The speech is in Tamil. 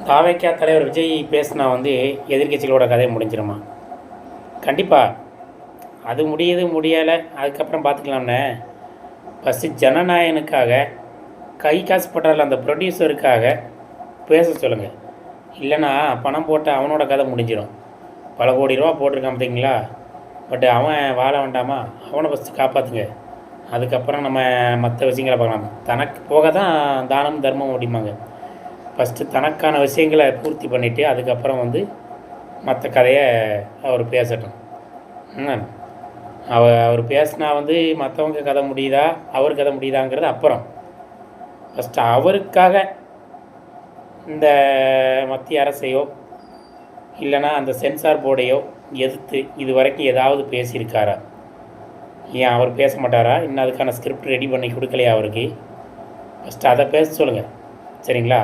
தாவேக்கா தலைவர் விஜய் பேசினா எதிர்க்கட்சிகளோட கதை முடிஞ்சிருமா? கண்டிப்பாக. அது முடியுது முடியலை அதுக்கப்புறம் பார்த்துக்கலாம்ண்ணே. ஃபஸ்ட்டு ஜனநாயகனுக்காக கை காசு போட்டால அந்த ப்ரொடியூசருக்காக பேச சொல்லுங்கள். இல்லைனா பணம் போட்டு அவனோட கதை முடிஞ்சிடும். பல கோடி ரூபா போட்டிருக்கான் பார்த்தீங்களா? பட் அவன் வாழ வேண்டாமா? அவனை ஃபஸ்ட்டு காப்பாற்றுங்க. அதுக்கப்புறம் நம்ம மற்ற விஷயங்களை பார்க்கலாம். தனக்கு போக தான் தானம் தர்மம் ஓடிமாங்க. ஃபஸ்ட்டு தனக்கான விஷயங்களை பூர்த்தி பண்ணிவிட்டு அதுக்கப்புறம் மற்ற கதையை அவர் பேசட்டும். அவர் பேசினா மற்றவங்க கதை முடியுதா அவர் கதை முடியுதாங்கிறது அப்புறம். ஃபஸ்ட்டு அவருக்காக இந்த மத்திய அரசையோ இல்லைனா அந்த சென்சார் போர்டையோ எதிர்த்து இது வரைக்கும் ஏதாவது பேசியிருக்காரா? ஏன் அவர் பேச மாட்டாரா? இன்னும் அதுக்கான ஸ்கிரிப்ட் ரெடி பண்ணி கொடுக்கலையா அவருக்கு? ஃபஸ்ட்டு அதை பேச சொல்லுங்கள். சரிங்களா?